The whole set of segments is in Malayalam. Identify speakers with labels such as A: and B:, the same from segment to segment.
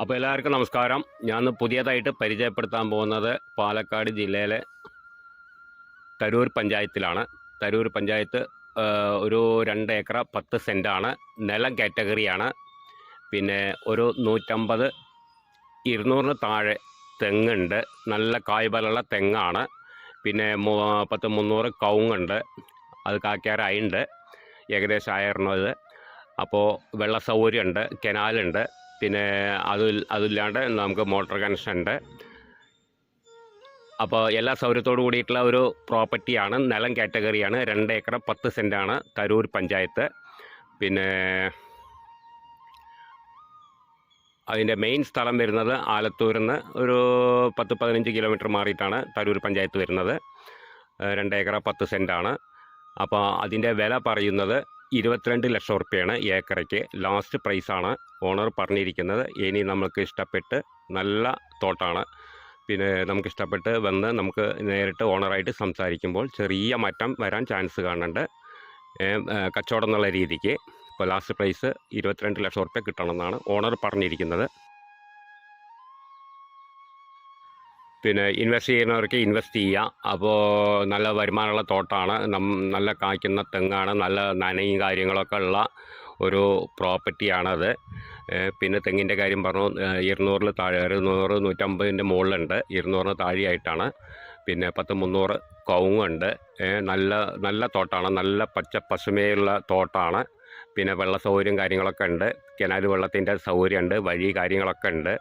A: അപ്പോൾ എല്ലാവർക്കും നമസ്കാരം. ഞാൻ പുതിയതായിട്ട് പരിചയപ്പെടുത്താൻ പോകുന്നത് പാലക്കാട് ജില്ലയിലെ തരൂർ പഞ്ചായത്തിലാണ്. തരൂർ പഞ്ചായത്ത് ഒരു 2 ഏക്കർ 10 സെൻറ്റാണ്. നിലം കാറ്റഗറിയാണ്. പിന്നെ ഒരു 150 200 താഴെ തെങ്ങുണ്ട്. നല്ല കായ്ബലമുള്ള തെങ്ങാണ്. പിന്നെ 300 കവുങ്ങുണ്ട്. അത് കായ്ക്കാറായിട്ടുണ്ട്. ഏകദേശം ആയിരുന്നത്. അപ്പോൾ വെള്ള സൗകര്യമുണ്ട്, കനാലുണ്ട്. പിന്നെ അതില്ലാണ്ട് നമുക്ക് മോട്ടോർ കണക്ഷൻ ഉണ്ട്. അപ്പോൾ എല്ലാ സൗകര്യത്തോടു കൂടിയിട്ടുള്ള ഒരു പ്രോപ്പർട്ടിയാണ്. നിലം കാറ്റഗറിയാണ്. 2 ഏക്കർ 10 സെൻറ്റാണ് തരൂർ പഞ്ചായത്ത്. പിന്നെ അതിൻ്റെ മെയിൻ സ്ഥലം വരുന്നത് ആലത്തൂരിൽ നിന്ന് ഒരു 10-15 കിലോമീറ്റർ മാറിയിട്ടാണ് തരൂർ പഞ്ചായത്ത് വരുന്നത്. 2 ഏക്കർ 10 സെൻറ്റാണ്. അപ്പോൾ അതിൻ്റെ വില പറയുന്നത് 22 ലക്ഷം റുപ്യയാണ് ഏക്കറയ്ക്ക്. ലാസ്റ്റ് പ്രൈസാണ് ഓണർ പറഞ്ഞിരിക്കുന്നത്. ഇനി നമുക്ക് ഇഷ്ടപ്പെട്ട് നല്ല തോട്ടാണ്. പിന്നെ നമുക്ക് ഇഷ്ടപ്പെട്ട് വന്ന് നമുക്ക് നേരിട്ട് ഓണറായിട്ട് സംസാരിക്കുമ്പോൾ ചെറിയ മാറ്റം വരാൻ ചാൻസ് കാണുന്നുണ്ട്, കച്ചവടം എന്നുള്ള രീതിക്ക്. ഇപ്പോൾ ലാസ്റ്റ് പ്രൈസ് 22 ലക്ഷം റുപ്യ കിട്ടണമെന്നാണ് ഓണർ പറഞ്ഞിരിക്കുന്നത്. പിന്നെ ഇൻവെസ്റ്റ് ചെയ്യുന്നവർക്ക് ഇൻവെസ്റ്റ് ചെയ്യാം. അപ്പോൾ നല്ല വരുമാനമുള്ള തോട്ടാണ്. നല്ല കായ്ക്കുന്ന തെങ്ങാണ്. നല്ല നനയും കാര്യങ്ങളൊക്കെ ഉള്ള ഒരു പ്രോപ്പർട്ടിയാണത്. പിന്നെ തെങ്ങിൻ്റെ കാര്യം പറഞ്ഞു, 200 താഴെ, 100 150 മുകളിലുണ്ട്. 200 താഴെയായിട്ടാണ്. പിന്നെ 300 കവുങ്ങുണ്ട്. നല്ല തോട്ടാണ്. നല്ല പച്ചപ്പസുമയുള്ള തോട്ടാണ്. പിന്നെ വെള്ള സൗകര്യം കാര്യങ്ങളൊക്കെ ഉണ്ട്. കനാൽ വെള്ളത്തിൻ്റെ സൗകര്യമുണ്ട്. വഴി കാര്യങ്ങളൊക്കെ ഉണ്ട്.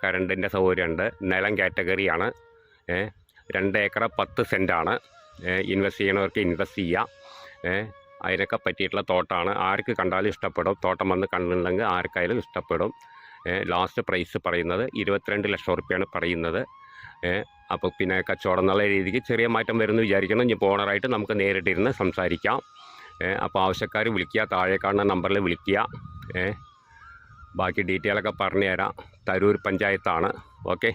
A: കറണ്ടിൻ്റെ സൗകര്യമുണ്ട്. നിലം കാറ്റഗറിയാണ്. 2 ഏക്കർ 10 സെൻറ്റാണ്. ഇൻവെസ്റ്റ് ചെയ്യണവർക്ക് ഇൻവെസ്റ്റ് ചെയ്യാം. അതിനൊക്കെ പറ്റിയിട്ടുള്ള തോട്ടാണ്. ആർക്ക് കണ്ടാലും ഇഷ്ടപ്പെടും. തോട്ടം വന്ന് കണ്ടിട്ടുണ്ടെങ്കിൽ ആർക്കായാലും ഇഷ്ടപ്പെടും. ലാസ്റ്റ് പ്രൈസ് പറയുന്നത് 22 ലക്ഷം റുപ്യയാണ് പറയുന്നത്. അപ്പോൾ പിന്നെ കച്ചവടം എന്നുള്ള രീതിക്ക് ചെറിയ മാറ്റം വരുമെന്ന് വിചാരിക്കണം. ഇനി ഓണറായിട്ട് നമുക്ക് നേരിട്ടിരുന്ന് സംസാരിക്കാം. അപ്പോൾ ആവശ്യക്കാർ വിളിക്കുക, താഴെ കാണുന്ന നമ്പറിൽ വിളിക്കുക. ബാക്കി ഡീറ്റെയിലൊക്കെ പറഞ്ഞു തരാം. തരൂർ പഞ്ചായത്താണ്. ഓക്കെ.